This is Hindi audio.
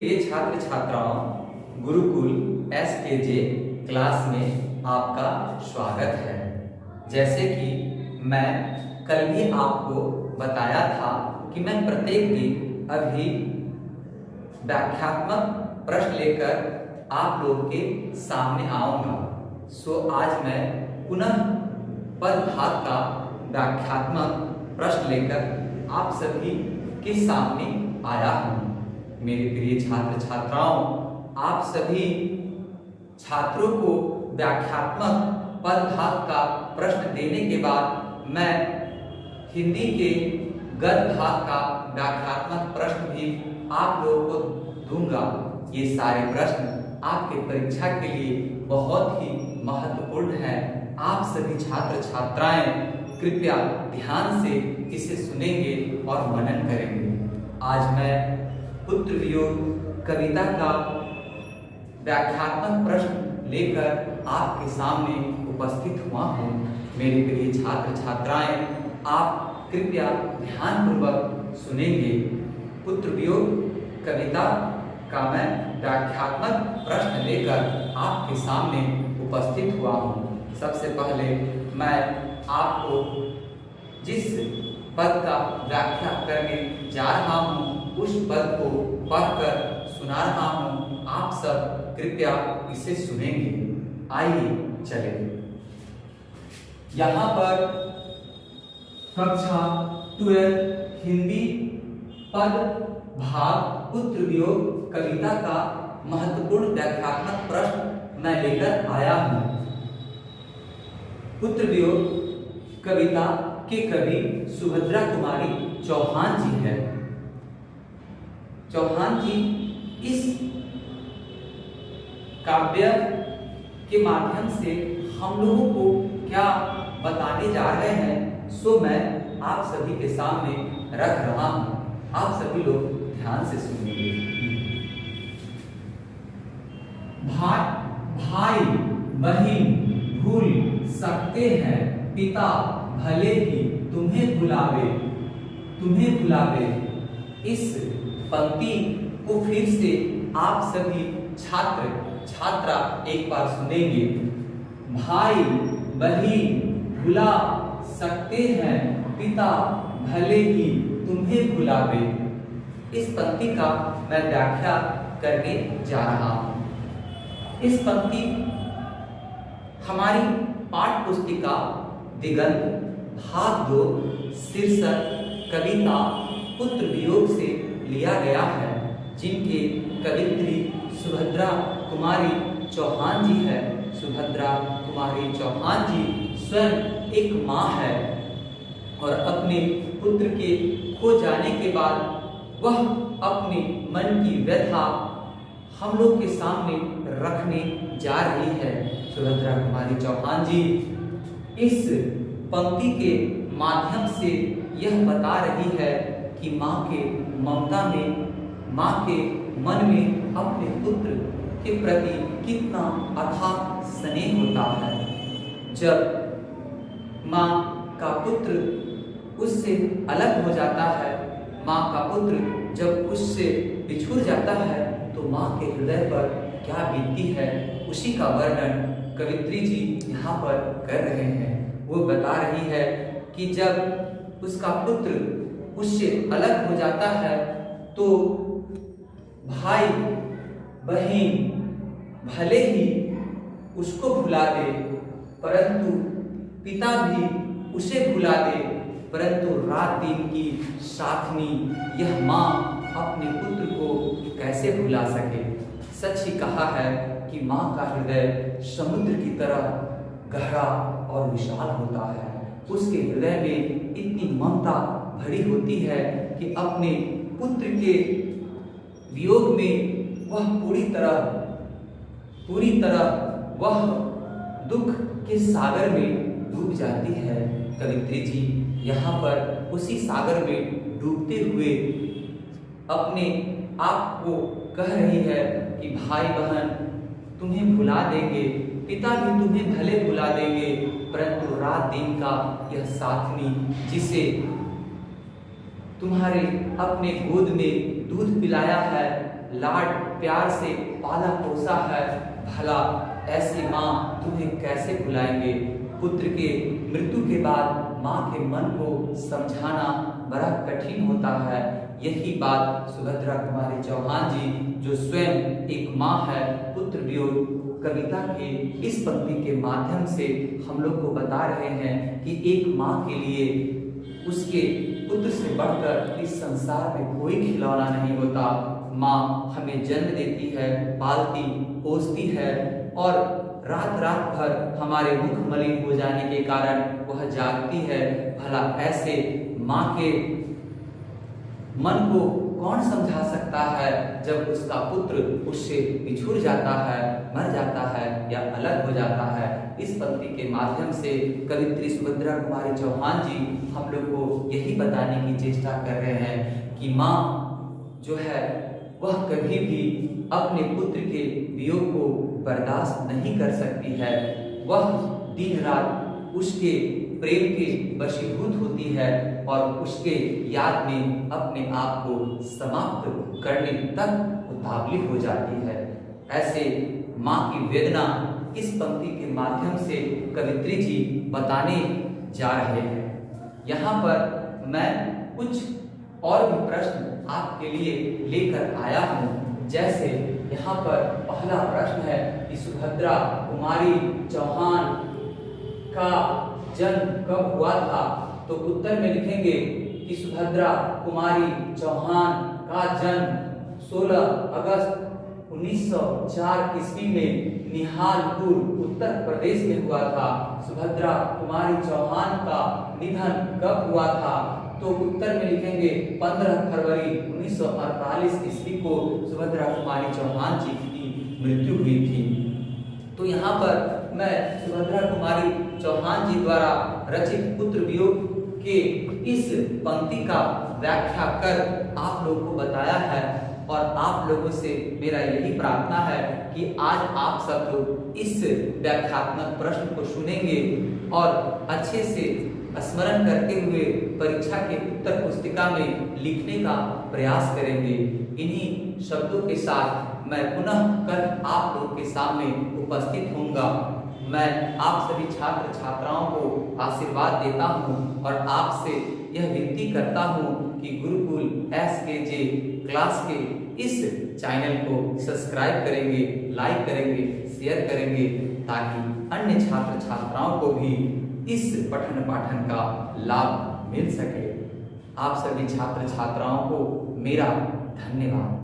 ये छात्र छात्राओं गुरुकुल एसकेजे क्लास में आपका स्वागत है। जैसे कि मैं कल भी आपको बताया था कि मैं प्रत्येक दिन अभी व्याख्यात्मक प्रश्न लेकर आप लोगों के सामने आऊंगा। आज मैं पुनः पद भाग का व्याख्यात्मक प्रश्न लेकर आप सभी के सामने आया हूं। मेरे प्रिय छात्र छात्राओं, आप सभी छात्रों को व्याख्यात्मक पद भाग का प्रश्न देने के बाद मैं हिंदी के गद्य भाग का व्याख्यात्मक प्रश्न भी आप लोगों को दूंगा। ये सारे प्रश्न आपके परीक्षा के लिए बहुत ही महत्वपूर्ण है। आप सभी छात्र छात्राएं कृपया ध्यान से इसे सुनेंगे और मनन करेंगे। आज मैं पुत्र वियोग कविता का व्याख्यात्मक प्रश्न लेकर आपके सामने उपस्थित हुआ हूँ। मेरे प्रिय छात्र छात्राएं, आप कृपया ध्यानपूर्वक सुनेंगे। पुत्र वियोग कविता का मैं व्याख्यात्मक प्रश्न लेकर आपके सामने उपस्थित हुआ हूँ। सबसे पहले मैं आपको जिस पद का व्याख्या करने जा रहा हूँ उस पद को पढ़कर सुना रहा हूँ। आप सब कृपया इसे सुनेंगे। आइए चले। यहाँ पर कक्षा 12 हिंदी पद भाग पुत्र वियोग कविता का महत्वपूर्ण व्याख्यात्मक प्रश्न मैं लेकर आया हूँ। पुत्र वियोग कविता के कवि सुभद्रा कुमारी चौहान जी है। चौहान जी इस काव्य के माध्यम से हम लोगों को क्या बताने जा रहे हैं, सो मैं आप सभी के सामने रख रहा हूं। आप सभी लोग ध्यान से सुनिए। भाई बहन भूल सकते हैं, पिता भले ही तुम्हें भुलावे। इस पंक्ति को फिर से आप सभी छात्र छात्रा एक बार सुनेंगे। भाई बहन भुला सकते हैं, पिता भले ही तुम्हें भुलावे। इस पंक्ति का मैं व्याख्या करने जा रहा हूं। इस पंक्ति हमारी पाठ्य पुस्तिका दिगंत भाग 2 शीर्षक कविता पुत्र वियोग से लिया गया है, जिनके कवित्री सुभद्रा कुमारी चौहान जी है। सुभद्रा कुमारी चौहान जी स्वयं एक माँ है और अपने पुत्र के खो जाने के बाद वह अपने मन की व्यथा हम लोग के सामने रखने जा रही है। सुभद्रा कुमारी चौहान जी इस पंक्ति के माध्यम से यह बता रही है कि माँ के ममता में, माँ के मन में अपने पुत्र के प्रति कितना अथाह स्नेह होता है। जब माँ का पुत्र उससे अलग हो जाता है, माँ का पुत्र जब उससे बिछुड़ जाता है, तो माँ के हृदय पर क्या बीतती है, उसी का वर्णन कवित्री जी यहाँ पर कर रहे हैं। वो बता रही है कि जब उसका पुत्र उससे अलग हो जाता है तो भाई बहन भले ही उसको भुला दे, परंतु पिता भी उसे भुला दे, परंतु रात दिन की साथनी यह माँ अपने पुत्र को कैसे भुला सके। सच ही कहा है कि माँ का हृदय समुद्र की तरह गहरा और विशाल होता है। उसके हृदय में इतनी ममता भरी होती है कि अपने पुत्र के वियोग में वह पूरी तरह वह दुख के सागर में डूब जाती है। कवित्री जी यहाँ पर उसी सागर में डूबते हुए अपने आप को कह रही है कि भाई बहन तुम्हें भुला देंगे, पिता भी तुम्हें भले भुला देंगे, परंतु रात दिन का यह साथनी जिसे तुम्हारे अपने गोद में दूध पिलाया है, लाड प्यार से पाला पोसा है, भला ऐसी माँ तुम्हें कैसे भुलाएंगे। पुत्र के मृत्यु के बाद माँ के मन को समझाना बड़ा कठिन होता है। यही बात सुभद्रा कुमारी चौहान जी, जो स्वयं एक माँ है, पुत्र वियोग कविता के इस पंक्ति के माध्यम से हम लोग को बता रहे हैं कि एक माँ के लिए उसके पुत्र से बढ़कर इस संसार में कोई खिलौना नहीं होता। माँ हमें जन्म देती है, पालती पोसती है और रात रात भर हमारे मुख मलिन हो जाने के कारण वह जागती है। भला ऐसे माँ के मन को कौन समझा सकता है जब उसका पुत्र उससे बिछुड़ जाता है, मर जाता है या अलग हो जाता है। इस पंक्ति के माध्यम से कवित्री सुभद्रा कुमारी चौहान जी हम लोग को यही बताने की चेष्टा कर रहे हैं कि माँ जो है वह कभी भी अपने पुत्र के वियोग को बर्दाश्त नहीं कर सकती है। वह दिन रात उसके प्रेम के वशीभूत होती है और उसके याद में अपने आप को समाप्त करने तक उतावली हो जाती है। ऐसे माँ की वेदना इस पंक्ति के माध्यम से कवित्री जी बताने जा रहे हैं। यहाँ पर मैं कुछ और भी प्रश्न आपके लिए लेकर आया हूँ। जैसे यहाँ पर पहला प्रश्न है कि सुभद्रा कुमारी चौहान का जन्म कब हुआ था, तो उत्तर में लिखेंगे कि सुभद्रा कुमारी चौहान का जन्म 16 अगस्त 1904 ईस्वी में निहालपुर उत्तर प्रदेश में हुआ था। सुभद्रा कुमारी चौहान का निधन कब हुआ था, तो उत्तर में लिखेंगे 15 फरवरी 1948 ईस्वी को सुभद्रा कुमारी चौहान जी की मृत्यु हुई थी। तो यहाँ पर मैं सुभद्रा कुमारी चौहान जी द्वारा रचित पुत्र वियोग के इस पंक्ति का व्याख्या कर आप लोगों को बताया है और आप लोगों से मेरा यही प्रार्थना है कि आज आप सब लोग इस व्याख्यात्मक प्रश्न को सुनेंगे और अच्छे से स्मरण करते हुए परीक्षा के उत्तर पुस्तिका में लिखने का प्रयास करेंगे। इन्हीं शब्दों के साथ मैं पुनः कल आप लोगों के सामने उपस्थित होऊंगा। मैं आप सभी छात्र छात्राओं को आशीर्वाद देता हूं और आपसे यह विनती करता हूं कि गुरुकुल SKJ क्लास के इस चैनल को सब्सक्राइब करेंगे, लाइक करेंगे, शेयर करेंगे, ताकि अन्य छात्र छात्राओं को भी इस पठन पाठन का लाभ मिल सके। आप सभी छात्र छात्राओं को मेरा धन्यवाद।